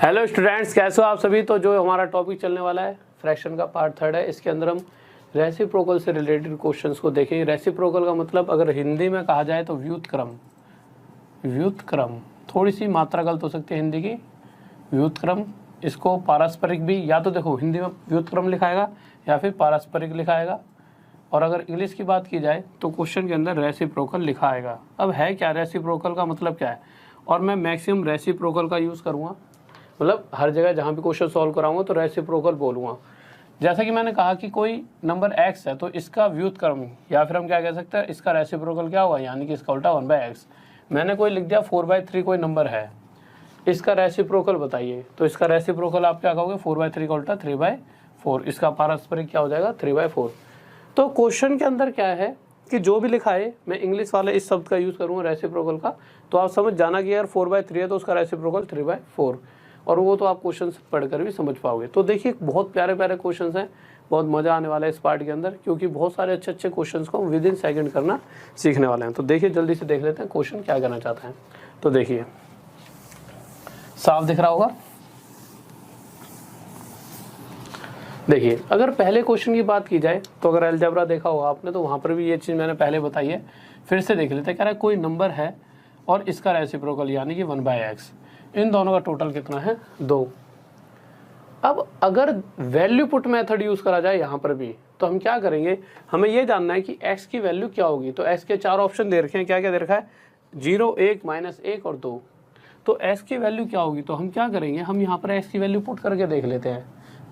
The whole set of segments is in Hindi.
हेलो स्टूडेंट्स, कैसे हो आप सभी। तो जो हमारा टॉपिक चलने वाला है फ्रैक्शन का पार्ट 3 है। इसके अंदर हम रेसिप्रोकल से रिलेटेड क्वेश्चंस को देखेंगे। रेसिप्रोकल का मतलब अगर हिंदी में कहा जाए तो व्युत्क्रम। व्युत्क्रम थोड़ी सी मात्रा गलत हो सकती है हिंदी की। व्युत्क्रम, इसको पारस्परिक भी, या तो देखो हिंदी में व्युत्क्रम लिखाएगा या फिर पारस्परिक लिखाएगा, और अगर इंग्लिश की बात की जाए तो क्वेश्चन के अंदर रेसिप्रोकल लिखा आएगा। अब है क्या रेसिप्रोकल का मतलब क्या है, और मैं मैक्सिमम रेसिप्रोकल का यूज़ करूँगा, मतलब हर जगह जहाँ भी क्वेश्चन सॉल्व कराऊंगा तो रेसिप्रोकल बोलूँगा। जैसा कि मैंने कहा कि कोई नंबर x है तो इसका व्युत्क्रम, या फिर हम क्या कह सकते हैं, इसका रेसिप्रोकल क्या होगा, यानी कि इसका उल्टा 1/x। मैंने कोई लिख दिया 4/3 कोई नंबर है, इसका रेसिप्रोकल बताइए, तो इसका रेसिप्रोकल आप क्या कहोगे, 4/3 का उल्टा 3/4। इसका पारस्परिक क्या हो जाएगा, 3/4। तो क्वेश्चन के अंदर क्या है कि जो भी लिखा है, मैं इंग्लिश वाले इस शब्द का यूज़ करूँगा रेसिप्रोकल का, तो आप समझ जाना कि यार 4/3 है तो उसका रेसिप्रोकल 3/4, और वो तो आप क्वेश्चन पढ़कर भी समझ पाओगे। तो देखिए बहुत प्यारे प्यारे क्वेश्चंस हैं, बहुत मज़ा आने वाला है इस पार्ट के अंदर, क्योंकि बहुत सारे अच्छे अच्छे क्वेश्चंस को हम विद इन सेकंड करना सीखने वाले हैं। तो देखिए जल्दी से देख लेते हैं क्वेश्चन क्या करना चाहते हैं। तो देखिए साफ दिख रहा होगा। देखिए अगर पहले क्वेश्चन की बात की जाए तो अगर अलजेब्रा देखा होगा आपने तो वहाँ पर भी ये चीज़ मैंने पहले बताई है, फिर से देख लेते हैं। कह रहा है कोई नंबर है और इसका रेसिप्रोकल यानी कि 1/x, इन दोनों का टोटल कितना है, 2। अब अगर वैल्यू पुट मेथड यूज़ करा जाए यहाँ पर भी, तो हम क्या करेंगे, हमें ये जानना है कि x की वैल्यू क्या होगी। तो x के 4 ऑप्शन दे रखे हैं, क्या क्या दे रखा है, 0, 1, -1 और 2। तो x की वैल्यू क्या होगी, तो हम क्या करेंगे, हम यहाँ पर x की वैल्यू पुट करके देख लेते हैं,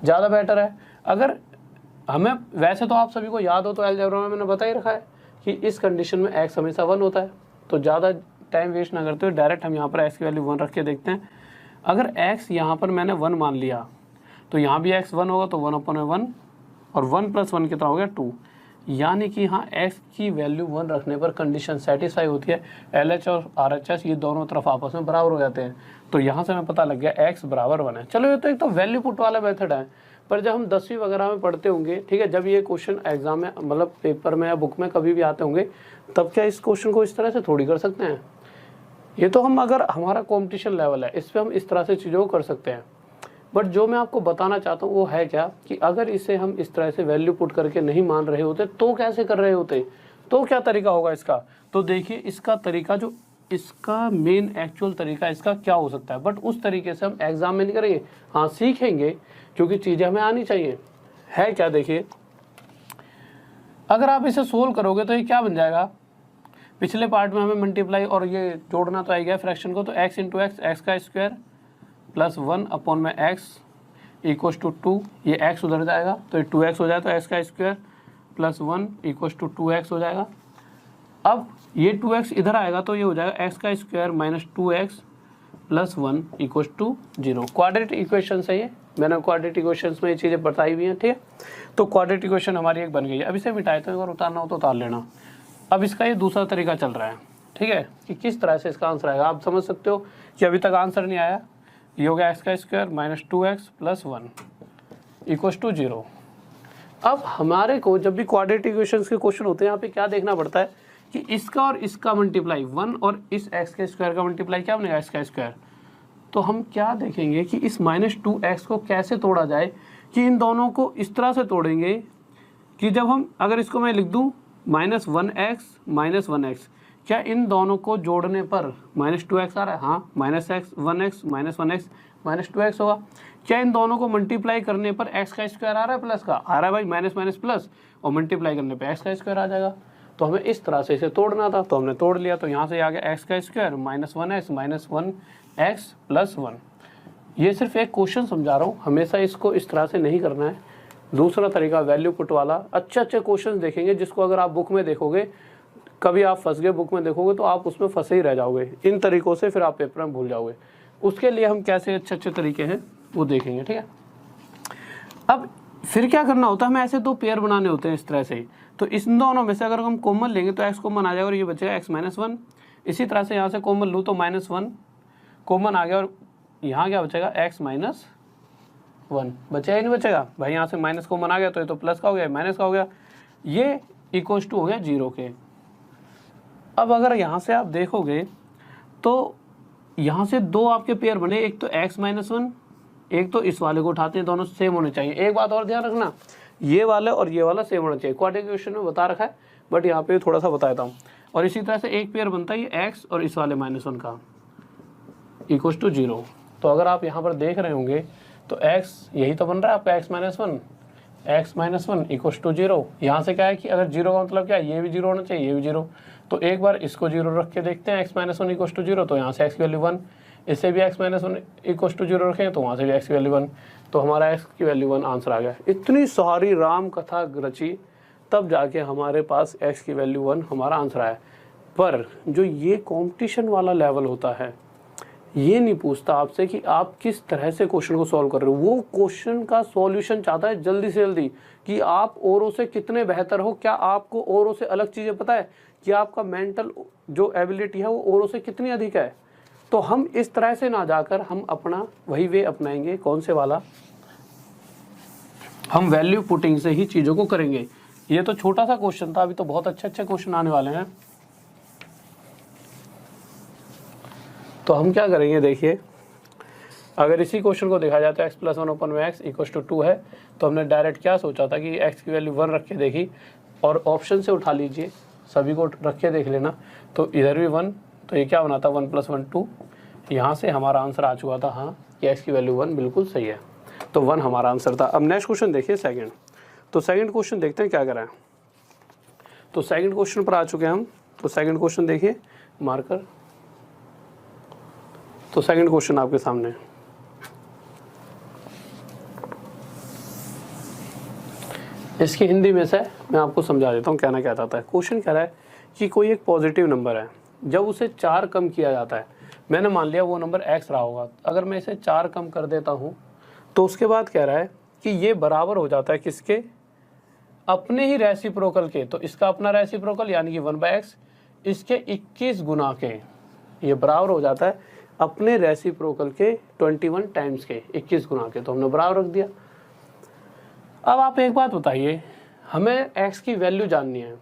ज़्यादा बेटर है। अगर हमें वैसे तो आप सभी को याद हो तो अलजेब्रा में मैंने बता ही रखा है कि इस कंडीशन में x हमेशा 1 होता है। तो ज़्यादा टाइम वेस्ट ना करते हुए डायरेक्ट हम यहाँ पर x की वैल्यू 1 रख के देखते हैं। अगर x यहाँ पर मैंने 1 मान लिया तो यहाँ भी x 1 होगा, तो 1/1 और 1 + 1 कितना हो गया, 2। यानी कि यहाँ x की वैल्यू 1 रखने पर कंडीशन सेटिस्फाई होती है। LH और RHS ये दोनों तरफ आपस में बराबर हो जाते हैं। तो यहाँ से हमें पता लग गया x बराबर 1 है। चलो ये तो एक तो वैल्यू पुट वाला मेथड है, पर जब हम 10वीं वगैरह में पढ़ते होंगे, ठीक है, जब ये क्वेश्चन एग्जाम में मतलब पेपर में या बुक में कभी भी आते होंगे, तब क्या इस क्वेश्चन को इस तरह से थोड़ी कर सकते हैं। ये तो हम, अगर हमारा कंपटीशन लेवल है इस पर हम इस तरह से चीज़ों को कर सकते हैं। बट जो मैं आपको बताना चाहता हूँ वो है क्या, कि अगर इसे हम इस तरह से वैल्यू पुट करके नहीं मान रहे होते तो कैसे कर रहे होते, तो क्या तरीका होगा इसका। तो देखिए इसका तरीका, जो इसका मेन एक्चुअल तरीका इसका क्या हो सकता है, बट उस तरीके से हम एग्जाम में नहीं करेंगे, हाँ सीखेंगे, क्योंकि चीज़ें हमें आनी चाहिए। है क्या, देखिए अगर आप इसे सोल्व करोगे तो ये क्या बन जाएगा, पिछले पार्ट में हमें मल्टीप्लाई और ये जोड़ना तो आ गया फ्रैक्शन को, तो x × x, x का square plus 1/x equals to 2, ये x उधर जाएगा तो ये 2x हो जाएगा, तो x का square plus 1 equals to 2x हो जाएगा। अब ये 2x इधर आएगा तो ये हो जाएगा x का square -2x plus 1 equals to 0। Quadratic equation है ये, मैंने क्वाड्रेटिक इक्वेशंस में ये चीज़ें बताई हुई हैं, ठीक है। तो क्वाड्रेटिक इक्वेशन हमारी एक बन गई है। अब इसे मिटाए तो एक बार उतारना हो तो उतार लेना। अब इसका ये दूसरा तरीका चल रहा है, ठीक है, कि किस तरह से इसका आंसर आएगा। आप समझ सकते हो कि अभी तक आंसर नहीं आया। ये हो गया x का square -2x plus 1 equals to 0। अब हमारे को जब भी क्वाड्रेटिक इक्वेशंस के क्वेश्चन होते हैं, यहाँ पे क्या देखना पड़ता है कि इसका और इसका मल्टीप्लाई 1 और इस x के स्क्वायर का मल्टीप्लाई क्या बनेगा, x का स्क्वायर। तो हम क्या देखेंगे कि इस -2x को कैसे तोड़ा जाए, कि इन दोनों को इस तरह से तोड़ेंगे कि जब हम, अगर इसको मैं लिख दूँ -1x -1x, क्या इन दोनों को जोड़ने पर -2x आ रहा है, हाँ, -1x -2x होगा। क्या इन दोनों को मल्टीप्लाई करने पर x का स्क्वायर आ रहा है, प्लस का आ रहा है भाई, माइनस माइनस प्लस, और मल्टीप्लाई करने पे x का स्क्वायर आ जाएगा। तो हमें इस तरह से इसे तोड़ना था, तो हमने तोड़ लिया। तो यहाँ से आ गया x का स्क्वायर -1x -1x प्लस 1। ये सिर्फ एक क्वेश्चन समझा रहा हूँ, हमेशा इसको इस तरह से नहीं करना है। दूसरा तरीका वैल्यू पुट वाला, अच्छे अच्छे क्वेश्चन देखेंगे जिसको अगर आप बुक में देखोगे, कभी आप फंस गए बुक में देखोगे तो आप उसमें फंसे ही रह जाओगे। इन तरीकों से फिर आप पेपर में भूल जाओगे। उसके लिए हम कैसे अच्छे अच्छे तरीके हैं वो देखेंगे, ठीक है। अब फिर क्या करना होता है, हमें ऐसे 2 पेयर बनाने होते हैं इस तरह से ही। तो इन दोनों में से अगर हम कॉमन लेंगे तो x कॉमन आ जाएगा और ये बचेगा x -1। इसी तरह से यहाँ से कॉमन लूँ तो -1 कॉमन आ गया, और यहाँ क्या बचेगा, x -1 बचेगा ही नहीं बचेगा भाई। यहाँ से माइनस कॉमन आ गया तो ये तो प्लस का हो गया, माइनस का हो गया, ये इक्वल्स टू हो गया 0 के। अब अगर यहाँ से आप देखोगे तो यहाँ से दो आपके पेयर बने, एक तो x-1, एक तो इस वाले को उठाते हैं, दोनों सेम होने चाहिए। एक बात और ध्यान रखना, ये वाला और ये वाला सेम होना चाहिए। क्वाड्रेटिक इक्वेशन में बता रखा है, बट यहाँ पे थोड़ा सा बता देता हूँ। और इसी तरह से एक पेयर बनता है ये x और इस वाले -1 का इक्वल टू 0। तो अगर आप यहाँ पर देख रहे होंगे तो x यही तो बन रहा है आपका x-1 इक्वल टू 0। यहाँ से क्या है कि अगर 0 का मतलब क्या है, ये भी 0 होना चाहिए, ये भी 0। तो एक बार इसको 0 रख के देखते हैं, x-1 इक्वल टू 0, तो यहाँ से x की वैल्यू 1, इससे भी x-1 इक्वल टू 0 रखें तो वहाँ से भी x की वैल्यू 1, तो हमारा x की वैल्यू 1 आंसर आ गया। इतनी सारी राम कथा रची तब जाके हमारे पास x की वैल्यू 1 हमारा आंसर आया। पर जो ये कंपटीशन वाला लेवल होता है, ये नहीं पूछता आपसे कि आप किस तरह से क्वेश्चन को सॉल्व कर रहे हो। वो क्वेश्चन का सॉल्यूशन चाहता है जल्दी से जल्दी, कि आप औरों से कितने बेहतर हो, क्या आपको औरों से अलग चीज़ें पता है, कि आपका मेंटल जो एबिलिटी है वो औरों से कितनी अधिक है। तो हम इस तरह से ना जाकर हम अपना वही वे अपनाएंगे, कौन से वाला, हम वैल्यू पुटिंग से ही चीज़ों को करेंगे। ये तो छोटा सा क्वेश्चन था, अभी तो बहुत अच्छे अच्छे क्वेश्चन आने वाले हैं। तो हम क्या करेंगे, देखिए अगर इसी क्वेश्चन को देखा जाए तो x+1/x इक्वल टू 2 है, तो हमने डायरेक्ट क्या सोचा था कि x की वैल्यू 1 रख के देखी, और ऑप्शन से उठा लीजिए, सभी को रख के देख लेना, तो इधर भी 1, तो ये क्या बना था 1 + 1 2। यहाँ से हमारा आंसर आ चुका था, हाँ कि x की वैल्यू 1 बिल्कुल सही है, तो 1 हमारा आंसर था। अब नेक्स्ट क्वेश्चन देखिए सेकंड। तो सेकंड क्वेश्चन देखते हैं क्या करा है। तो सेकंड क्वेश्चन पर आ चुके हैं हम। तो सेकंड क्वेश्चन देखिए, मार्कर। तो सेकंड क्वेश्चन आपके सामने, इसकी हिंदी में से मैं आपको समझा देता हूँ कहना क्या चाहता है। क्वेश्चन कह रहा है कि कोई एक पॉजिटिव नंबर है, जब उसे 4 कम किया जाता है, मैंने मान लिया वो नंबर x रहा होगा, अगर मैं इसे 4 कम कर देता हूँ तो उसके बाद कह रहा है कि ये बराबर हो जाता है किसके, अपने ही रेसिप्रोकल के। तो इसका अपना रेसिप्रोकल यानी कि 1/x, इसके 21 गुना के, ये बराबर हो जाता है अपने रेसिप्रोकल के 21 टाइम्स के, 21 गुना के। तो हमने बराबर रख दिया। अब आप एक बात बताइए, हमें x की वैल्यू जाननी है।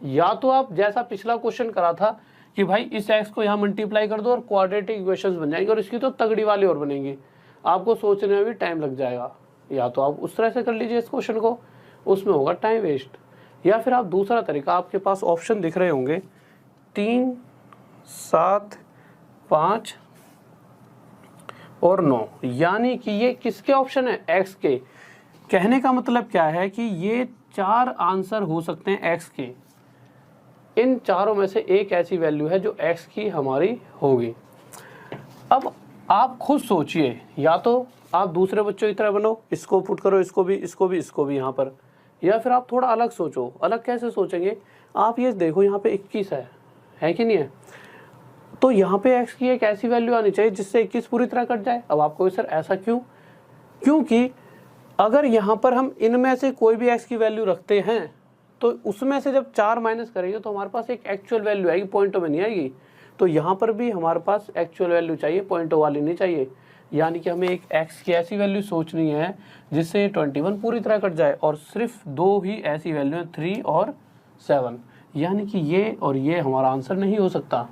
या तो आप जैसा पिछला क्वेश्चन करा था कि भाई इस x को यहाँ मल्टीप्लाई कर दो और क्वाड्रेटिक इक्वेशंस बन जाएंगे, और इसकी तो तगड़ी वाली और बनेंगी, आपको सोचने में भी टाइम लग जाएगा। या तो आप उस तरह से कर लीजिए इस क्वेश्चन को, उसमें होगा टाइम वेस्ट। या फिर आप दूसरा तरीका, आपके पास ऑप्शन दिख रहे होंगे 3, 7, 5 और 9, यानी कि ये किसके ऑप्शन है, x के। कहने का मतलब क्या है कि ये 4 आंसर हो सकते हैं x के। इन चारों में से एक ऐसी वैल्यू है जो x की हमारी होगी। अब आप खुद सोचिए, या तो आप दूसरे बच्चों की तरह बनो, इसको पुट करो, इसको भी यहाँ पर, या फिर आप थोड़ा अलग सोचो। अलग कैसे सोचेंगे, आप ये देखो यहाँ पे 21 है कि नहीं है, तो यहाँ पे x की एक ऐसी वैल्यू आनी चाहिए जिससे 21 पूरी तरह कट जाए। अब आपको सर ऐसा क्यों, क्योंकि अगर यहाँ पर हम इनमें से कोई भी x की वैल्यू रखते हैं तो उसमें से जब 4 माइनस करेंगे तो हमारे पास एक एक्चुअल वैल्यू आएगी, पॉइंटों में नहीं आएगी। तो यहाँ पर भी हमारे पास एक्चुअल वैल्यू चाहिए, पॉइंटों वाली नहीं चाहिए। यानी कि हमें एक x की ऐसी वैल्यू सोचनी है जिससे 21 पूरी तरह कट जाए, और सिर्फ 2 ही ऐसी वैल्यू है, 3 और 7, यानी कि ये और ये हमारा आंसर नहीं हो सकता।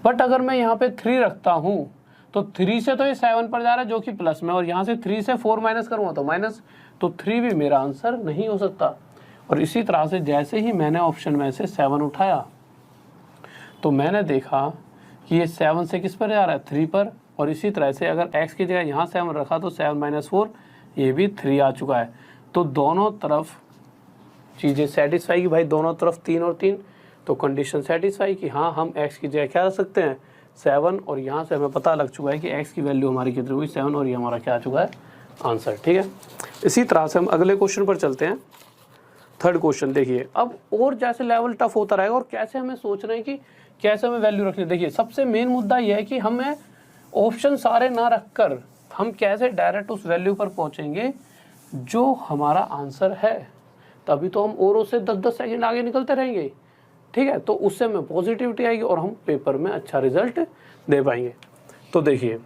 बट अगर मैं यहाँ पे 3 रखता हूँ तो 3 से तो ये 7 पर जा रहा है जो कि प्लस में, और यहाँ से 3 से 4 माइनस करूँगा तो माइनस, तो 3 भी मेरा आंसर नहीं हो सकता। और इसी तरह से जैसे ही मैंने ऑप्शन में से 7 उठाया तो मैंने देखा कि ये 7 से किस पर जा रहा है, 3 पर। और इसी तरह से अगर x की जगह यहाँ 7 रखा तो 7 - 4, ये भी 3 आ चुका है। तो दोनों तरफ चीज़ें सेटिस्फाई की, भाई दोनों तरफ 3 और 3, तो कंडीशन सेटिस्फाई की, हाँ हम x की जगह क्या रख सकते हैं, 7, और यहाँ से हमें पता लग चुका है कि x की वैल्यू हमारी कितनी हुई, 7, और ये हमारा क्या आ चुका है, आंसर। ठीक है, इसी तरह से हम अगले क्वेश्चन पर चलते हैं। थर्ड क्वेश्चन देखिए, अब और जैसे लेवल टफ होता रहेगा और कैसे हमें सोचना है कि कैसे हमें वैल्यू रखनी है। देखिए सबसे मेन मुद्दा यह है कि हमें ऑप्शन सारे ना रखकर हम कैसे डायरेक्ट उस वैल्यू पर पहुंचेंगे जो हमारा आंसर है। तभी तो हम औरों से 10-10 सेकंड आगे निकलते रहेंगे। ठीक है, तो उससे हमें पॉजिटिविटी आएगी और हम पेपर में अच्छा रिजल्ट दे पाएंगे। तो देखिए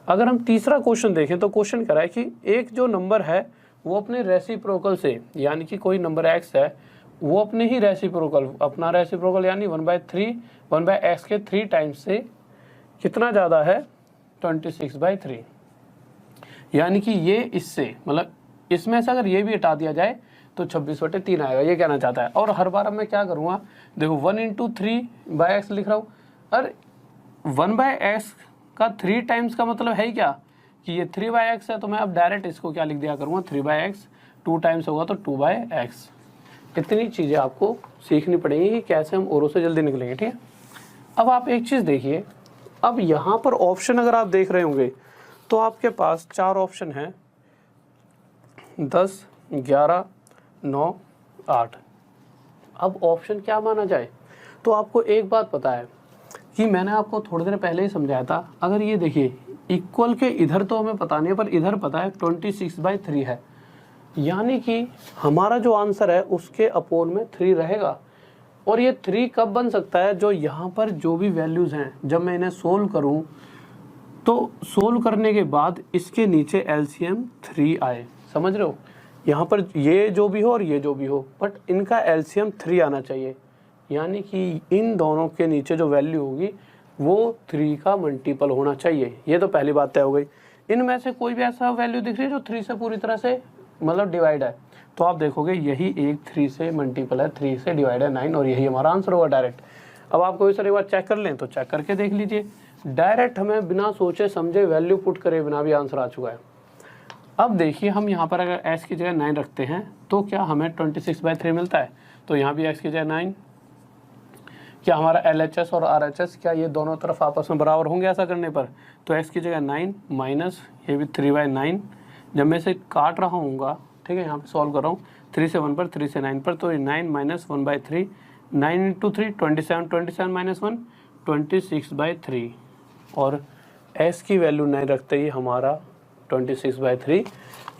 अगर हम तीसरा क्वेश्चन देखें तो क्वेश्चन कह रहा है कि एक जो नंबर है वो अपने रेसिप्रोकल से, यानी कि कोई नंबर x है वो अपने ही रेसिप्रोकल, अपना रेसिप्रोकल यानी 1/3 1/x के 3 टाइम्स से कितना ज़्यादा है 26/3, यानी कि ये इससे मतलब इसमें से अगर ये भी हटा दिया जाए तो 26/3 आएगा, ये कहना चाहता है। और हर बार अब मैं क्या करूँगा, देखो 1 × 3/x लिख रहा हूँ, और 1/x का 3 टाइम्स का मतलब है ही क्या कि ये 3/x है, तो मैं अब डायरेक्ट इसको क्या लिख दिया करूँगा 3/x, 2 टाइम्स होगा तो 2/x। इतनी चीज़ें आपको सीखनी पड़ेंगी कि कैसे हम औरों से जल्दी निकलेंगे, ठीक है। अब आप एक चीज़ देखिए, अब यहाँ पर ऑप्शन अगर आप देख रहे होंगे तो आपके पास 4 ऑप्शन हैं, 10, 11, 9, 8। अब ऑप्शन क्या माना जाए, तो आपको एक बात पता है कि मैंने आपको थोड़ी देर पहले ही समझाया था, अगर ये देखिए इक्वल के इधर तो हमें पता नहीं है, पर इधर पता है 26/3 है, यानी कि हमारा जो आंसर है उसके अपोन में 3 रहेगा। और ये 3 कब बन सकता है, जो यहाँ पर जो भी वैल्यूज़ हैं जब मैं इन्हें सोल्व करूँ तो सोल्व करने के बाद इसके नीचे LCM 3 आए, समझ रहे हो। यहाँ पर ये जो भी हो और ये जो भी हो, बट इनका LCM 3 आना चाहिए, यानी कि इन दोनों के नीचे जो वैल्यू होगी वो 3 का मल्टीपल होना चाहिए। ये तो पहली बात तय हो गई। इनमें से कोई भी ऐसा वैल्यू दिख रही है जो 3 से पूरी तरह से मतलब डिवाइड है, तो आप देखोगे यही एक 3 से मल्टीपल है, 3 से डिवाइड है 9, और यही हमारा आंसर होगा डायरेक्ट। अब आपको इस एक बार चेक कर लें तो चेक करके देख लीजिए, डायरेक्ट हमें बिना सोचे समझे वैल्यू पुट करे बिना भी आंसर आ चुका है। अब देखिए हम यहाँ पर अगर x की जगह 9 रखते हैं तो क्या हमें 26/3 मिलता है, तो यहाँ भी x की जगह 9। क्या हमारा LHS और RHS क्या ये दोनों तरफ आपस में बराबर होंगे ऐसा करने पर, तो x की जगह 9 माइनस ये भी 3/9। जब मैं इसे काट रहा हूँगा, ठीक है, यहाँ पे सॉल्व कर रहा हूँ, 3 से 1 पर, 3 से 9 पर, तो 9 माइनस 1/3, 9 × 3 27, 27 माइनस 1 26/3, और s की वैल्यू 9 रखते ही हमारा 26/3,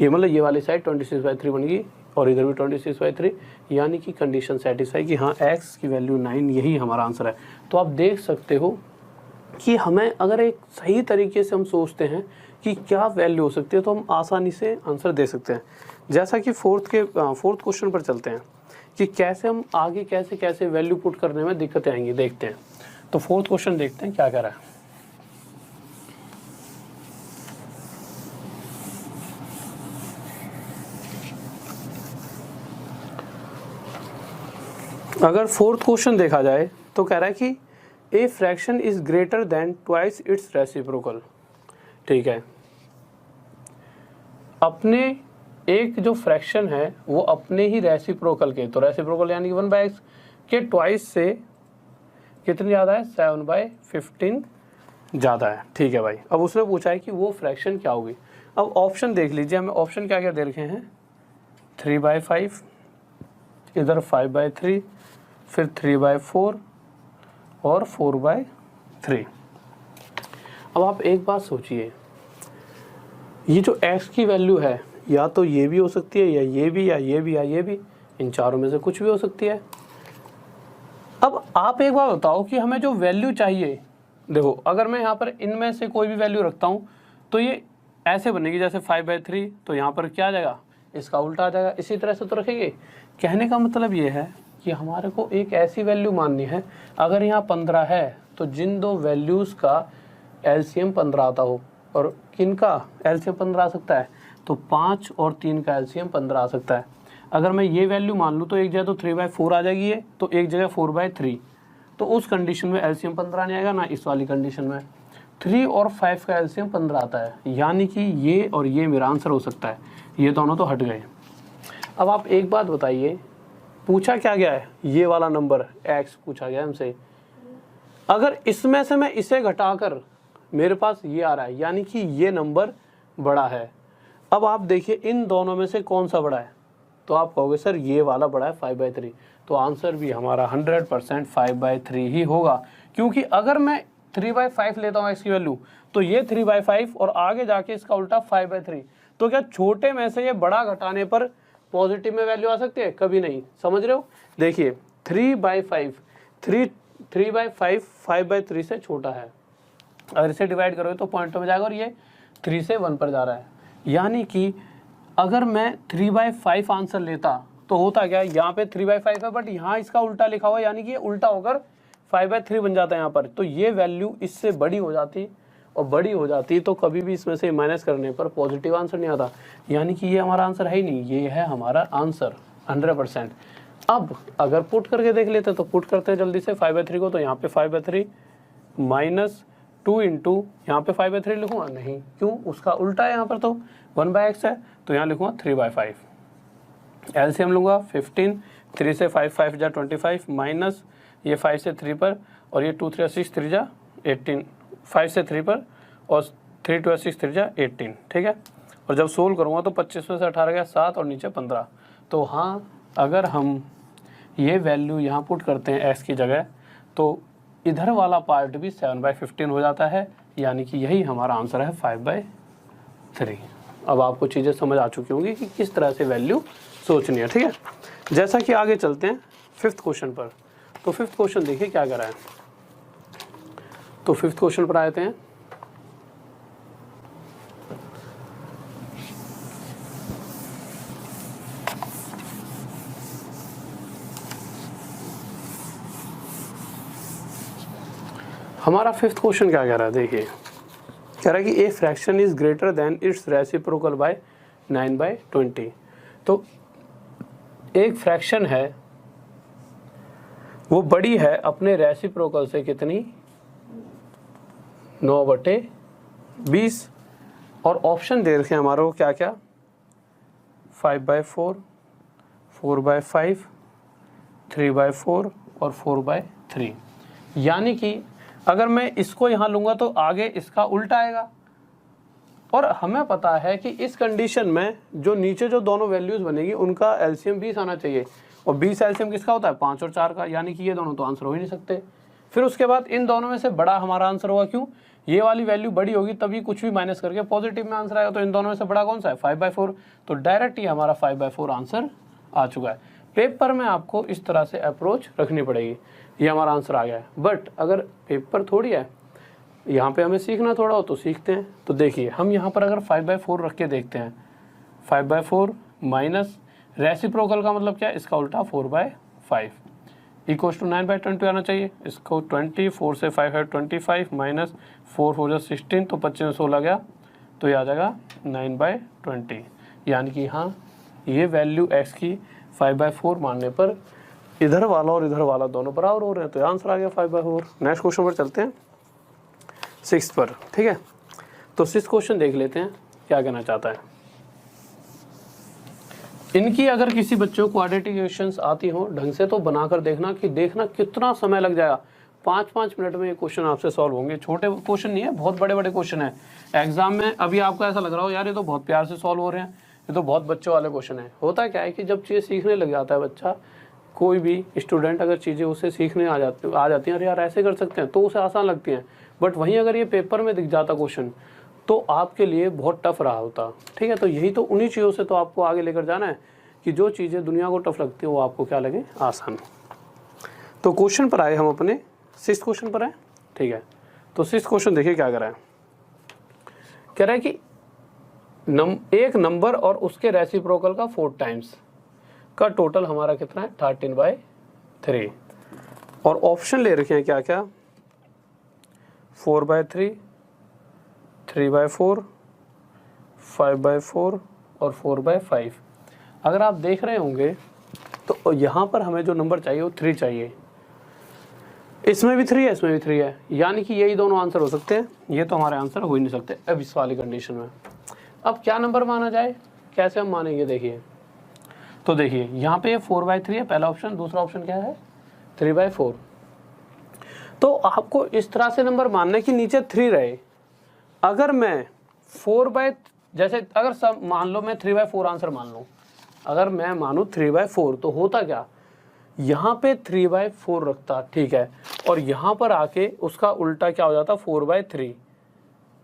ये मतलब ये वाली साइड 26/3 बन गई और इधर भी 26/3, यानी कि कंडीशन सेटिस्फाई कि हाँ x की वैल्यू 9, यही हमारा आंसर है। तो आप देख सकते हो कि हमें अगर एक सही तरीके से हम सोचते हैं कि क्या वैल्यू हो सकती है तो हम आसानी से आंसर दे सकते हैं। जैसा कि फोर्थ क्वेश्चन पर चलते हैं कि कैसे हम आगे कैसे वैल्यू पुट करने में दिक्कतें आएंगी, देखते हैं। तो फोर्थ क्वेश्चन देखते हैं क्या कह रहा है। अगर फोर्थ क्वेश्चन देखा जाए तो कह रहा है कि a fraction is greater then twice its reciprocal, ठीक है। अपने एक जो फ्रैक्शन है वो अपने ही रेसिप्रोकल के, तो रेसिप्रोकल यानी कि 1/x के ट्वाइस से कितनी ज़्यादा है, 7/15 ज़्यादा है, ठीक है भाई। अब उसने पूछा है कि वो फ्रैक्शन क्या होगी। अब ऑप्शन देख लीजिए, हमें ऑप्शन क्या क्या दे रखे हैं, 3/5, इधर 5/3, फिर 3/4 और 4/3। अब आप एक बात सोचिए, ये जो x की वैल्यू है या तो ये भी हो सकती है या ये भी या ये भी या ये भी, इन चारों में से कुछ भी हो सकती है। अब आप एक बात बताओ कि हमें जो वैल्यू चाहिए, देखो अगर मैं यहाँ पर इनमें से कोई भी वैल्यू रखता हूँ तो ये ऐसे बनेगी जैसे 5/3, तो यहाँ पर क्या आ जाएगा, इसका उल्टा आ जाएगा। इसी तरह से तो रखेंगे। कहने का मतलब ये है कि हमारे को एक ऐसी वैल्यू माननी है, अगर यहाँ 15 है तो जिन दो वैल्यूज़ का LCM 15 आता हो, और किनका LCM 15 आ सकता है, तो 5 और 3 का LCM 15 आ सकता है। अगर मैं ये वैल्यू मान लूँ तो एक जगह तो 3/4 आ जाएगी ये, तो एक जगह 4/3, तो उस कंडीशन में LCM 15 नहीं आएगा, ना इस वाली कंडीशन में। 3 और 5 का LCM 15 आता है, यानी कि ये और ये मेरा आंसर हो सकता है। ये दोनों तो हट गए। अब आप एक बात बताइए, पूछा क्या गया है, ये वाला नंबर x पूछा गया हमसे। अगर इसमें से मैं इसे घटाकर मेरे पास ये आ रहा है, यानी कि ये नंबर बड़ा है। अब आप देखिए इन दोनों में से कौन सा बड़ा है, तो आप कहोगे सर ये वाला बड़ा है 5/3, तो आंसर भी हमारा 100% 5/3 ही होगा। क्योंकि अगर मैं 3/5 लेता हूँ x की वैल्यू, तो ये 3/5 और आगे जाके इसका उल्टा 5/3, तो क्या छोटे में से ये बड़ा घटाने पर पॉजिटिव में वैल्यू आ सकती है, कभी नहीं। समझ रहे हो, देखिए 3/5 5/3 से छोटा है, अगर इसे डिवाइड करोगे तो पॉइंटों में जाएगा, और ये 3 से 1 पर जा रहा है। यानी कि अगर मैं 3/5 आंसर लेता तो होता क्या, यहाँ पे 3/5 है बट यहाँ इसका उल्टा लिखा हुआ है, यानी कि ये उल्टा होकर 5/3 बन जाता है यहाँ पर। तो ये वैल्यू इससे बड़ी हो जाती और बड़ी हो जाती तो कभी भी इसमें से माइनस करने पर पॉजिटिव आंसर नहीं आता, यानी कि ये हमारा आंसर है ही नहीं, ये है हमारा आंसर 100%। अब अगर पुट करके देख लेते तो पुट करते हैं जल्दी से 5/3 को, तो यहाँ पे 5/3 माइनस 2 इंटू यहाँ पे 5/3 लिखूंगा नहीं, क्यों, उसका उल्टा है, यहाँ पर तो 1/x है, तो यहाँ लिखूंगा 3/5। एलसीएम लूंगा 15, 3 से 5, 5 जा 25 माइनस ये 5 से 3 पर, और ये 2 3 6 3 जा 18, 5 से 3 पर और 3 2 6 3 जा 18, ठीक है। और जब सोल्व करूँगा तो 25 में से 18 गया 7 और नीचे 15। तो हाँ, अगर हम ये वैल्यू यहाँ पुट करते हैं x की जगह, तो इधर वाला पार्ट भी 7/15 हो जाता है, यानी कि यही हमारा आंसर है 5/3। अब आपको चीज़ें समझ आ चुकी होंगी कि किस तरह से वैल्यू सोचनी है, ठीक है। जैसा कि आगे चलते हैं 5th क्वेश्चन पर। तो 5th क्वेश्चन देखिए क्या करा है। तो 5th क्वेश्चन पर आते हैं। हमारा 5th क्वेश्चन क्या कह रहा है, देखिए कह रहा है कि a fraction is greater than its reciprocal by 9/20। तो एक फ्रैक्शन है वो बड़ी है अपने रेसिप्रोकल से कितनी, 9/20। और ऑप्शन दे रखे हमारे को क्या क्या, 5/4, 4/5, 3/4 और 4/3। यानी कि अगर मैं इसको यहाँ लूँगा तो आगे इसका उल्टा आएगा। और हमें पता है कि इस कंडीशन में जो नीचे जो दोनों वैल्यूज़ बनेगी उनका एलसीएम 20 आना चाहिए, और 20 एलसीएम किसका होता है, 5 और 4 का, यानी कि ये दोनों तो आंसर हो ही नहीं सकते। फिर उसके बाद इन दोनों में से बड़ा हमारा आंसर होगा, क्यों, ये वाली वैल्यू बड़ी होगी तभी कुछ भी माइनस करके पॉजिटिव में आंसर आएगा। तो इन दोनों में से बड़ा कौन सा है, 5/4। तो डायरेक्ट ही हमारा 5/4 आंसर आ चुका है। पेपर में आपको इस तरह से अप्रोच रखनी पड़ेगी, ये हमारा आंसर आ गया है। बट अगर पेपर थोड़ी है, यहाँ पे हमें सीखना थोड़ा हो तो सीखते हैं। तो देखिए हम यहाँ पर अगर 5/4 रख के देखते हैं, 5/4 माइनस रेसिप्रोकल का मतलब क्या है, इसका उल्टा 4/5 इक्वल टू 9/20 आना चाहिए। इसको 20, 4 से 5 है 25 माइनस 4 4 16, तो 25 में 16 गया, तो ये आ जाएगा 9/20। यानी कि हाँ, ये वैल्यू x की 5/4 मानने पर इधर वाला और इधर वाला दोनों बराबर हो रहे हैं, तो आंसर आ गया 5/4। नेक्स्ट क्वेश्चन पर चलते हैं 6th पर, ठीक है। तो 6th क्वेश्चन देख लेते हैं क्या कहना चाहता है। इनकी अगर किसी बच्चों को क्वाड्रेटिक इक्वेशंस आती हो ढंग से तो बनाकर देखना, कि देखना कितना समय लग जाएगा। 5-5 मिनट में ये क्वेश्चन आपसे सॉल्व होंगे। छोटे क्वेश्चन नहीं है, बहुत बड़े बड़े क्वेश्चन है। एग्जाम में अभी आपको ऐसा लग रहा हो यार ये तो बहुत प्यार से सॉल्व हो रहे हैं, ये तो बहुत बच्चों वाले क्वेश्चन है। होता क्या है कि जब चीज़ें सीखने लग जाता है बच्चा, कोई भी स्टूडेंट अगर चीज़ें उसे सीखने आ जाती हैं, अरे यार ऐसे कर सकते हैं, तो उसे आसान लगती हैं। बट वहीं अगर ये पेपर में दिख जाता क्वेश्चन तो आपके लिए बहुत टफ रहा होता, ठीक है। तो यही तो उन्हीं चीज़ों से तो आपको आगे लेकर जाना है कि जो चीज़ें दुनिया को टफ लगती है वो आपको क्या लगे, आसान। तो क्वेश्चन पर आए हम अपने 6th क्वेश्चन पर आए, ठीक है। तो 6th क्वेश्चन देखिए क्या कर रहा है, कह रहा है कि एक नंबर और उसके रेसिप्रोकल का 4 टाइम्स का टोटल हमारा कितना है, 13/3। और ऑप्शन ले रखे हैं क्या क्या, 4/3, 3/4, 5/4 और 4/5। अगर आप देख रहे होंगे तो यहाँ पर हमें जो नंबर चाहिए वो 3 चाहिए। इसमें भी 3 है, इसमें भी 3 है, यानी कि यही दोनों आंसर हो सकते हैं। ये तो हमारे आंसर हो ही नहीं सकते अब इस वाली कंडीशन में। अब क्या नंबर माना जाए, कैसे हम मानेंगे, देखिए। तो देखिए यहाँ पे 4/3 है पहला ऑप्शन, दूसरा ऑप्शन क्या है 3/4। तो आपको इस तरह से नंबर मानना कि नीचे 3 रहे। अगर मैं जैसे अगर सब मान लो मैं 3/4 आंसर मान लूँ, अगर मैं मानूँ 3/4 तो होता क्या, यहाँ पे 3/4 रखता, ठीक है, और यहाँ पर आके उसका उल्टा क्या हो जाता 4/3,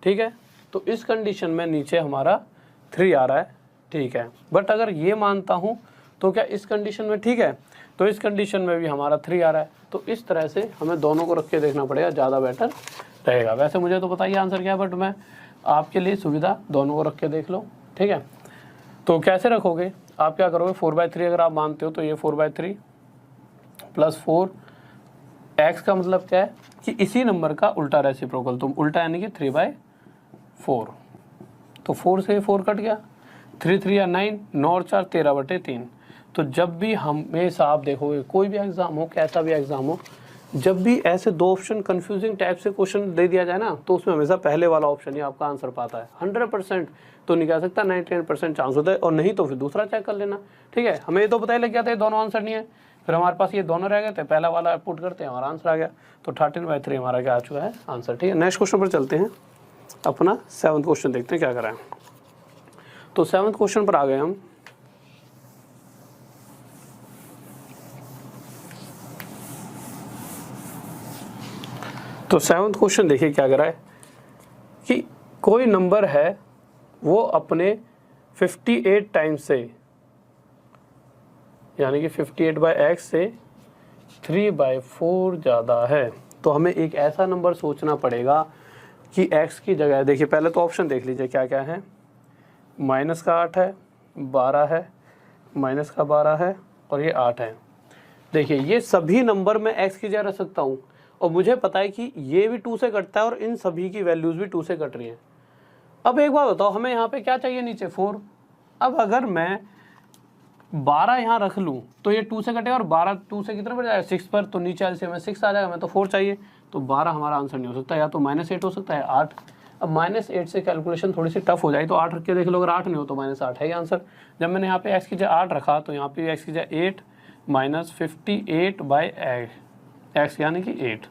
ठीक है। तो इस कंडीशन में नीचे हमारा 3 आ रहा है, ठीक है। बट अगर ये मानता हूँ तो क्या इस कंडीशन में ठीक है, तो इस कंडीशन में भी हमारा 3 आ रहा है। तो इस तरह से हमें दोनों को रख के देखना पड़ेगा, ज़्यादा बेटर रहेगा। वैसे मुझे तो बताइए आंसर क्या है, बट मैं आपके लिए सुविधा दोनों को रख के देख लो, ठीक है। तो कैसे रखोगे, आप क्या करोगे, 4/3 अगर आप मानते हो तो ये 4/3 +4 x का मतलब क्या है कि इसी नंबर का उल्टा रेसिप्रोकल, तो उल्टा यानी कि 3/4, तो 4 से 4 कट गया, 3 3 या 9, 9 और 4 13/3। तो जब भी हमेशा आप देखोगे कोई भी एग्जाम हो, कैसा भी एग्जाम हो, जब भी ऐसे दो ऑप्शन कंफ्यूजिंग टाइप से क्वेश्चन दे दिया जाए ना, तो उसमें हमेशा पहले वाला ऑप्शन ही आपका आंसर पाता है। 100% तो नहीं कह सकता, 99% चांस होता है, और नहीं तो फिर दूसरा चेक कर लेना। ठीक है, हमें ये तो पता ही लग गया था ये दोनों आंसर नहीं है, फिर हमारे पास ये दोनों रह गए थे, पहला वाला पुट करते हैं और आंसर आ गया, तो 13/3 हमारा क्या आ चुका है आंसर। ठीक है, नेक्स्ट क्वेश्चन पर चलते हैं, अपना 7वां क्वेश्चन देखते हैं क्या करा है। तो 7वां क्वेश्चन पर आ गए हम। तो 7वां क्वेश्चन देखिए क्या करा है कि कोई नंबर है वो अपने 58 टाइम्स से, यानी कि 58/x से 3/4 ज़्यादा है। तो हमें एक ऐसा नंबर सोचना पड़ेगा कि x की जगह, देखिए पहले तो ऑप्शन देख लीजिए क्या क्या है। माइनस का 8 है, 12 है, माइनस का 12 है और ये 8 है। देखिए ये सभी नंबर मैं x की जगह रख सकता हूँ, और मुझे पता है कि ये भी 2 से कटता है और इन सभी की वैल्यूज़ भी 2 से कट रही हैं। अब एक बात बताओ, हमें यहाँ पे क्या चाहिए नीचे 4। अब अगर मैं 12 यहाँ रख लूँ तो ये 2 से कटेगा, और 12 2 से कितना बढ़ जाएगा 6 पर, तो नीचे से हमें 6 आ जाएगा, मैं तो 4 चाहिए, तो 12 हमारा आंसर नहीं हो सकता, या तो -8 हो सकता है 8। अब -8 से कैलकुलेशन थोड़ी सी टफ हो जाए, तो 8 रख के देख लो, अगर 8 नहीं हो तो -8 है ये आंसर। जब मैंने यहाँ पे x की जगह 8 रखा, तो यहाँ पे x की जगह 8 माइनस 58/x यानी कि 8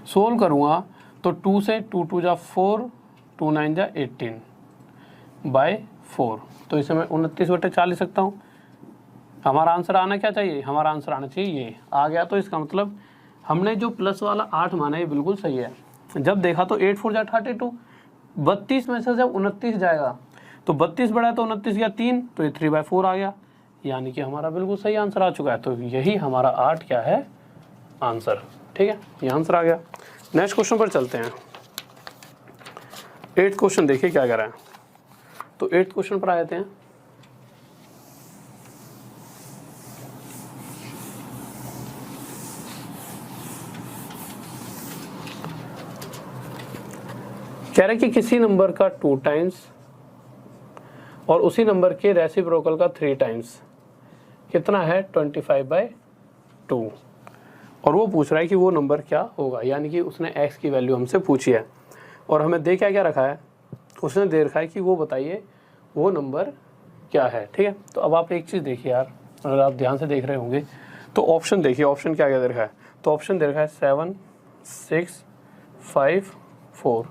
सोल्व करूँगा तो 2 से 2 2 जा 4, 2 9 जा 18/4, तो इसे मैं 29/40 लिख सकता हूँ। हमारा आंसर आना क्या चाहिए, हमारा आंसर आना चाहिए ये आ गया। तो इसका मतलब हमने जो प्लस वाला 8 माना ये बिल्कुल सही है। जब देखा तो 8 4 जा 32, 32 में से जब 29 जाएगा तो 32 बढ़ा तो 29 गया 3, तो ये 3/4 आ गया, यानी कि हमारा बिल्कुल सही आंसर आ चुका है। तो यही हमारा 8 क्या है आंसर। ठीक है, ये आंसर आ गया। नेक्स्ट क्वेश्चन पर चलते हैं। 8th क्वेश्चन देखिए क्या कर रहा है। तो 8th क्वेश्चन पर आ जाते हैं। कह रहा है कि किसी नंबर का 2 टाइम्स और उसी नंबर के रेसिप्रोकल का 3 टाइम्स कितना है 25/2, और वो पूछ रहा है कि वो नंबर क्या होगा, यानी कि उसने x की वैल्यू हमसे पूछी है, और हमें दे क्या क्या रखा है, उसने दे रखा है कि वो बताइए वो नंबर क्या है। ठीक है, तो अब आप एक चीज़ देखिए यार, अगर आप ध्यान से देख रहे होंगे तो ऑप्शन देखिए, ऑप्शन क्या क्या दे रखा है। तो ऑप्शन दे रखा है 7 6 5 4,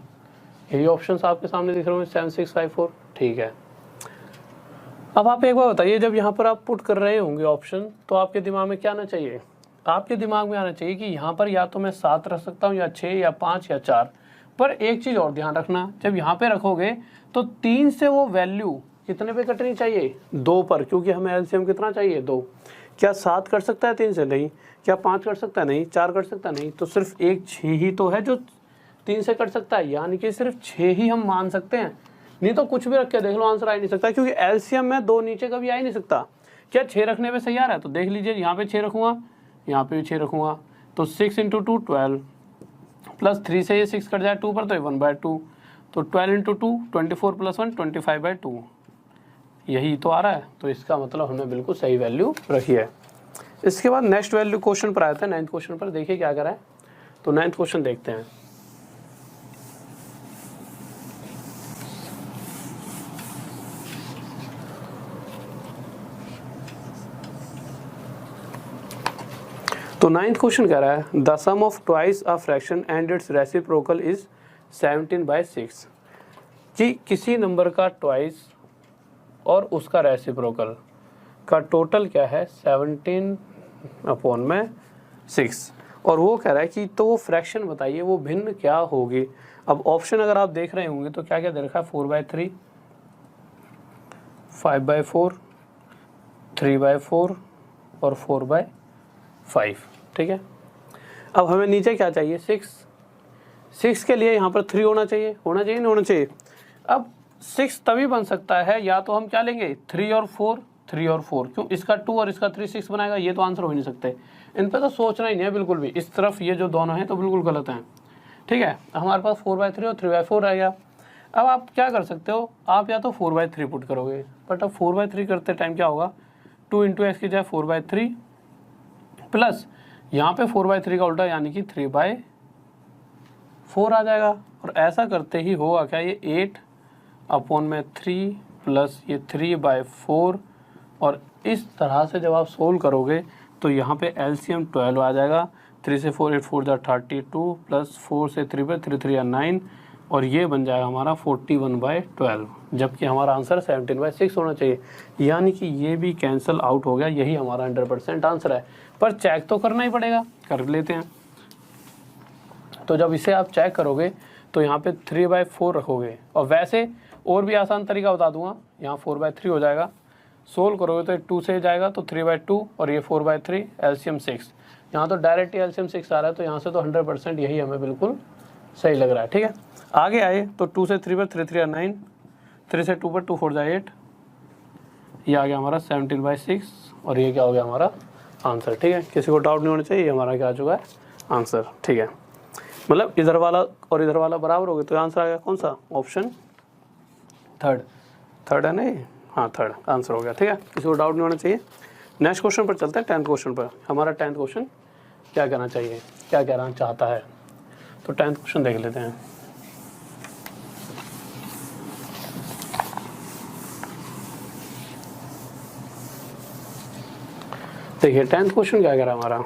यही ऑप्शन आपके सामने दिख रहे होंगे 7 6 5 4। ठीक है, अब आप एक बार बताइए, जब यहाँ पर आप पुट कर रहे होंगे ऑप्शन, तो आपके दिमाग में क्या आना चाहिए, आपके दिमाग में आना चाहिए कि यहाँ पर या तो मैं 7 रख सकता हूँ, या 6 या 5 या 4। पर एक चीज़ और ध्यान रखना, जब यहाँ पे रखोगे तो 3 से वो वैल्यू कितने पे कटनी चाहिए 2 पर, क्योंकि हमें एलसीएम कितना चाहिए 2। क्या 7 कर सकता है 3 से, नहीं। क्या 5 कर सकता है, नहीं। 4 कर सकता है, नहीं। तो सिर्फ एक 6 ही तो है जो 3 से कट सकता है, यानी कि सिर्फ 6 ही हम मान सकते हैं, नहीं तो कुछ भी रख के देख लो आंसर आ ही नहीं सकता, क्योंकि एलसीएम में 2 नीचे कभी आ ही नहीं सकता। क्या 6 रखने पे सही आ रहा है, तो देख लीजिए यहाँ पे 6 रखूँगा, यहाँ पे भी 6 रखूँगा, तो 6 × 2 12, प्लस 3 से ये 6 कट जाए 2 पर, तो 1/2, तो 12 × 2 24 + 1 25/2, यही तो आ रहा है। तो इसका मतलब हमने बिल्कुल सही वैल्यू रखी है। इसके बाद नेक्स्ट वैल्यू क्वेश्चन पर आया था, 9th क्वेश्चन पर, देखिए क्या करा है। तो 9th क्वेश्चन देखते हैं। तो 9th क्वेश्चन कह रहा है the sum of twice a fraction and its reciprocal is 17/6, कि किसी नंबर का ट्वाइस और उसका रेसिप्रोकल का टोटल क्या है 17/6, और वो कह रहा है कि तो वो फ्रैक्शन बताइए वो भिन्न क्या होगी। अब ऑप्शन अगर आप देख रहे होंगे तो क्या क्या दे रखा है 4/3, 5/4, 3/4 और 4/5। ठीक है, अब हमें नीचे क्या चाहिए 6 के लिए यहाँ पर 3 होना चाहिए, नहीं होना चाहिए। अब 6 तभी बन सकता है या तो हम क्या लेंगे 3 और 4, 3 और 4, क्यों इसका 2 और इसका 3 6 बनाएगा, ये तो आंसर हो ही नहीं सकते। इन पे तो सोचना ही नहीं है बिल्कुल भी। इस तरफ ये जो दोनों हैं तो बिल्कुल गलत हैं, ठीक है। हमारे पास 4/3 और 3/4 रह गया। अब आप क्या कर सकते हो, आप या तो 4/3 पुट करोगे, बट अब 4/3 करते टाइम क्या होगा, 2 × x की जाए 4/3 प्लस यहाँ पे 4/3 का उल्टा यानी कि 3/4 आ जाएगा। और ऐसा करते ही होगा क्या, ये 8/3 प्लस ये 3/4, और इस तरह से जब आप सोल्व करोगे तो यहाँ पे एलसीएम 12 आ जाएगा। 3 से 4 8 4 32 प्लस 4 से 3 पे 3 3 9, और ये बन जाएगा हमारा 41/12, जबकि हमारा आंसर 17/6 होना चाहिए। यानी कि ये भी कैंसिल आउट हो गया। यही हमारा 100% आंसर है, पर चेक तो करना ही पड़ेगा, कर लेते हैं। तो जब इसे आप चेक करोगे तो यहाँ पे 3/4 रखोगे, और वैसे और भी आसान तरीका बता दूंगा, यहाँ 4/3 हो जाएगा। सोल्व करोगे तो 2 से जाएगा तो 3/2, और ये 4/3, एलसीएम 6। यहाँ तो डायरेक्ट एलसीएम 6 आ रहा है, तो यहाँ से तो 100% यही हमें बिल्कुल सही लग रहा है, ठीक है। आगे आए तो 2 से 3 पर 3 3 9, 3 से 2 पर 2 4 8, ये आ गया हमारा 17/6, और ये क्या हो गया हमारा आंसर, ठीक है। किसी को डाउट नहीं होना चाहिए, ये हमारा क्या आ चुका है आंसर, ठीक है। मतलब इधर वाला और इधर वाला बराबर हो गए, तो आंसर आ गया कौन सा, ऑप्शन थर्ड है ना ये, हाँ थर्ड आंसर हो गया, ठीक है। किसी को डाउट नहीं होना चाहिए। नेक्स्ट क्वेश्चन पर चलते हैं, 10th क्वेश्चन पर। हमारा 10th क्वेश्चन क्या कहना चाहिए, क्या कहना चाहता है, तो 10th क्वेश्चन देख लेते हैं। देखिए 10th क्वेश्चन क्या कह रहा है हमारा,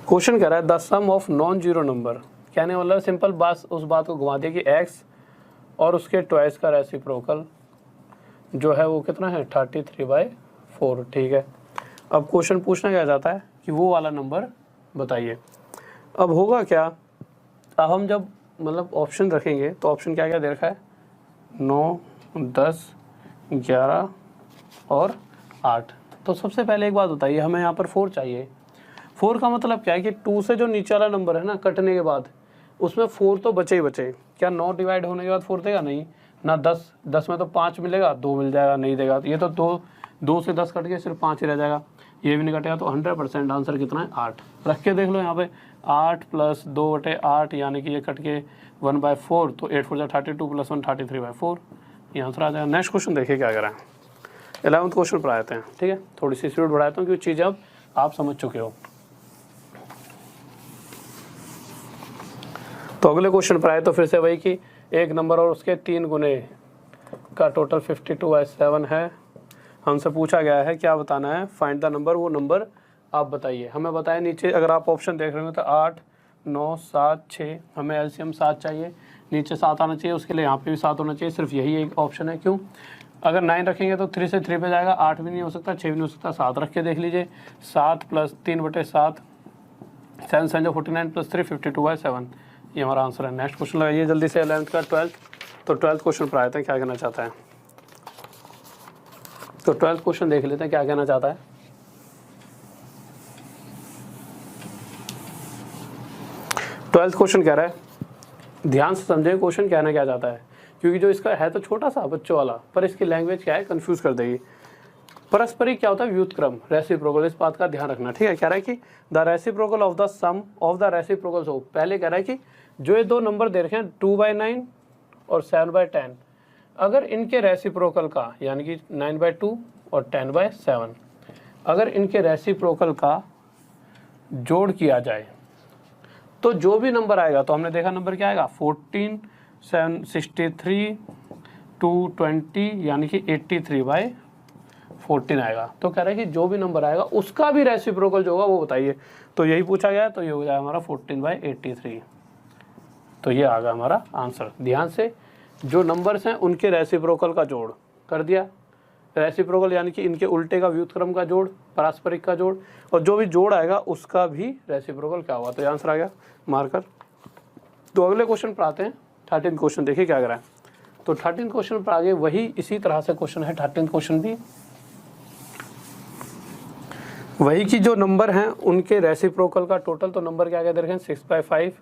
क्वेश्चन कह रहा है the sum of non zero number. कहने वाला सिंपल बात, उस बात को घुमा दिया कि x और उसके ट्वाइस का रेसिप्रोकल जो है वो कितना है 33/4, ठीक है। अब क्वेश्चन पूछना क्या चाहता है कि वो वाला नंबर बताइए। अब होगा क्या, अब हम जब मतलब ऑप्शन रखेंगे तो ऑप्शन क्या क्या दे रखा है, 9 10 11 और 8। तो सबसे पहले एक बात बताइए, हमें यहाँ पर 4 चाहिए। 4 का मतलब क्या है कि 2 से जो नीचे वाला नंबर है ना कटने के बाद, उसमें 4 तो बचे ही बचे। क्या 9 डिवाइड होने के बाद 4 देगा, नहीं ना। 10 में तो 5 मिलेगा, 2 मिल जाएगा, नहीं देगा। ये तो 2 से 10 कट के सिर्फ 5 ही रह जाएगा, ये भी नहीं कटेगा। तो 100% आंसर कितना है 8। रख के देख लो यहाँ पे 8 + 2/8, यानी कि ये कट के 1/4, तो 8 4 32 + 1 33/4, ये आंसर आ जाएगा। नेक्स्ट क्वेश्चन देखिए क्या करें, 11th क्वेश्चन पर आते हैं, ठीक है। थोड़ी सी स्पीड बढ़ाता हूँ क्योंकि चीज़ें अब आप समझ चुके हो। तो अगले क्वेश्चन पर आए तो फिर से वही कि एक नंबर और उसके 3 गुने का टोटल 52/7 है। हमसे पूछा गया है क्या बताना है, फाइंड द नंबर, वो नंबर आप बताइए। हमें बताया नीचे, अगर आप ऑप्शन देख रहे हो तो 8 9 7 6, हमें एलसीएम 7 चाहिए, नीचे 7 आना चाहिए, उसके लिए यहाँ पे भी 7 होना चाहिए। सिर्फ यही एक ऑप्शन है, क्यों, अगर 9 रखेंगे तो 3 से 3 पे जाएगा, 8 भी नहीं हो सकता, 6 भी नहीं हो सकता, 7 रख के देख लीजिए। 7 + 3/7, 7 7 49 + 3 52/7, ये हमारा आंसर है। नेक्स्ट क्वेश्चन लगाइए जल्दी से, 11th का 12th। तो 12th क्वेश्चन पर आते हैं, क्या कहना चाहता है। तो 12th क्वेश्चन देख लेते हैं क्या कहना चाहता है। ट्वेल्थ क्वेश्चन कह रहा है, ध्यान से समझे क्वेश्चन कहना क्या चाहता है, क्योंकि जो इसका है तो छोटा सा बच्चों वाला, पर इसकी लैंग्वेज क्या है कंफ्यूज कर देगी। परस्परिक क्या होता है, व्युत्क्रम, रेसिप्रोकल, इस बात का ध्यान रखना, ठीक है। कह रहा है कि the reciprocal of the sum of the reciprocals of, पहले कह रहा है कि जो ये 2 नंबर दे रखे हैं 2/9 और 7/10, अगर इनके रेसिप्रोकल का यानी कि 9/2 और 10/7, अगर इनके रेसिप्रोकल का जोड़ किया जाए तो जो भी नंबर आएगा, तो हमने देखा नंबर क्या आएगा 14 7 63 220, यानी कि 83/14 आएगा। तो कह रहा है कि जो भी नंबर आएगा उसका भी रेसिप्रोकल जो होगा वो बताइए। तो यही पूछा गया है, तो ये हो जाएगा हमारा 14/83। तो ये आ गया हमारा आंसर। ध्यान से, जो नंबर्स हैं उनके रेसिप्रोकल का जोड़ कर दिया। रेसिप्रोकल यानी कि इनके उल्टे का व्युत्क्रम का जोड़, पारस्परिक का जोड़, और जो भी जोड़ आएगा उसका भी रेसिप्रोकल क्या होगा, तो ये आंसर आ गया मार्कर। तो अगले क्वेश्चन पर आते हैं, 13th क्वेश्चन देखिए क्या कर रहा है। तो 13th क्वेश्चन पर आगे वही इसी तरह से क्वेश्चन है। 13th क्वेश्चन भी वही कि जो नंबर हैं उनके रेसिप्रोकल का टोटल, तो नंबर क्या क्या दे रखे हैं 6/5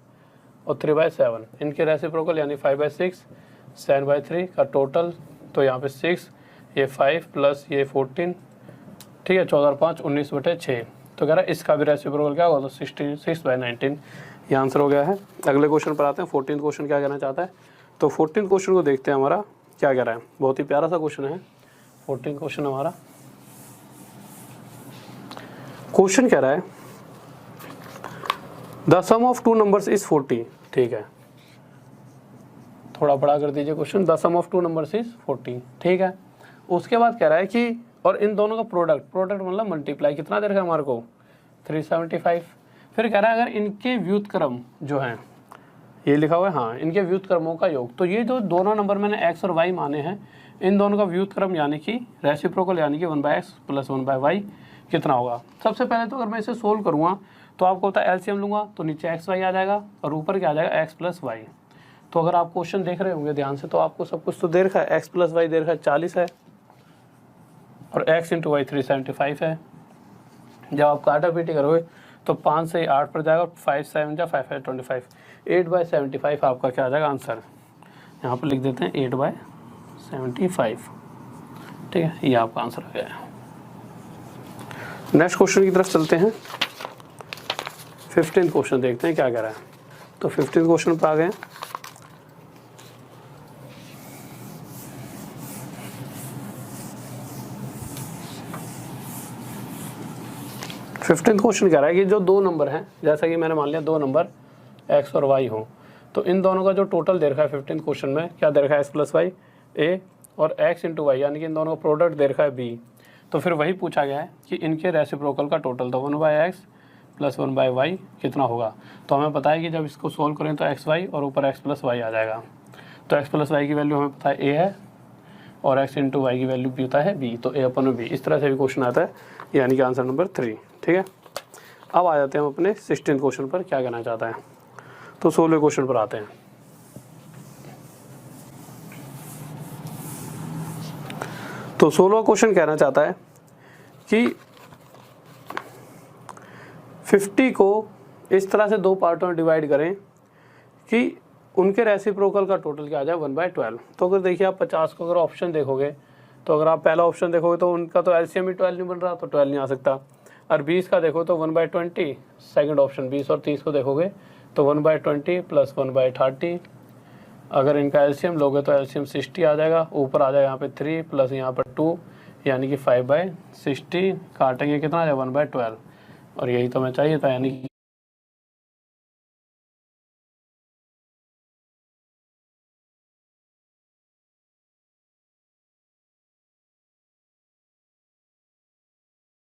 और 3/7, इनके रेसिप्रोकल यानी 5/6 7/3 का टोटल, तो यहाँ पे 6, ये 5 प्लस ये 14, ठीक है, 14 और 5 19/6। तो कह रहा है इसका भी रेसिप्रोकल क्या होगा, तो 66/19 ये आंसर हो गया है। अगले क्वेश्चन पर आते हैं। 14th क्वेश्चन क्या कहना चाहता है, तो 14th क्वेश्चन को देखते हैं हमारा क्या कह रहा है। बहुत ही प्यारा सा क्वेश्चन है 14th क्वेश्चन हमारा। क्वेश्चन कह रहा है the sum of two numbers is 40। ठीक है, थोड़ा बड़ा कर दीजिए question. The sum of two numbers is 40। ठीक है, उसके बाद कह रहा है कि और इन दोनों का प्रोडक्ट मतलब मल्टीप्लाई कितना दे रखा है हमारे को, 375। फिर कह रहा है अगर इनके व्युत्क्रम जो हैं, ये लिखा हुआ है हाँ, इनके व्युत्क्रमों का योग। तो ये जो दोनों नंबर मैंने x और y माने हैं, इन दोनों का व्युत्क्रम यानी कि रेसिप्रोकल यानी कि 1/x + 1/y कितना होगा। सबसे पहले तो अगर मैं इसे सोल्व करूँगा तो आपको पता है एलसीएम लूँगा तो नीचे x y आ जाएगा और ऊपर क्या आ जाएगा x + y। तो अगर आप क्वेश्चन देख रहे होंगे ध्यान से तो आपको सब कुछ तो दे रखा है, x + y दे रखा है 40 है और x × y 375 है। जब आप काटा पीटी करोगे तो 5 से 8 पर जाएगा और 5 7 जा 5 5 25, 8/75 आपका क्या आ जाएगा आंसर। यहाँ पर लिख देते हैं 8/75। ठीक है, ये आपका आंसर आ गया है। नेक्स्ट क्वेश्चन की तरफ चलते हैं। 15th क्वेश्चन देखते हैं क्या कह रहा है। तो 15th क्वेश्चन पर आ गए। 15th क्वेश्चन कह रहा है कि जो दो नंबर हैं, जैसा कि मैंने मान लिया दो नंबर x और y हो, तो इन दोनों का जो टोटल दे रखा है 15th क्वेश्चन में क्या दे रखा है, x + y a और x × y यानी कि इन दोनों का प्रोडक्ट दे रखा है b। तो फिर वही पूछा गया है कि इनके रेसिप्रोकल का टोटल तो 1/x + 1/y कितना होगा। तो हमें पता है कि जब इसको सोल्व करें तो xy और ऊपर x + y आ जाएगा। तो x + y की वैल्यू हमें पता है a है और x × y की वैल्यू भी होता है b, तो a/b। इस तरह से भी क्वेश्चन आता है, यानी कि आंसर नंबर 3। ठीक है, अब आ जाते हैं हम अपने 16th क्वेश्चन पर क्या कहना चाहता है। तो 16वें क्वेश्चन पर आते हैं। तो 16वां क्वेश्चन कहना चाहता है कि 50 को इस तरह से दो पार्टों में डिवाइड करें कि उनके रेसिप्रोकल का टोटल क्या आ जाए 1/12। तो अगर देखिए आप 50 को अगर ऑप्शन देखोगे तो अगर आप पहला ऑप्शन देखोगे तो उनका तो एलसीएम ही 12 नहीं बन रहा, तो 12 नहीं आ सकता। और 20 का देखो तो 1/20, सेकंड ऑप्शन 20 और 30 को देखोगे तो 1/20 + 1/30। अगर इनका एलसीएम लोगे तो एलसीएम 60 आ जाएगा, ऊपर आ जाएगा यहाँ पे 3 प्लस यहाँ पर 2 यानी कि 5/60। काटेंगे कितना आ जाएगा 1/12, और यही तो हमें चाहिए था, यानी कि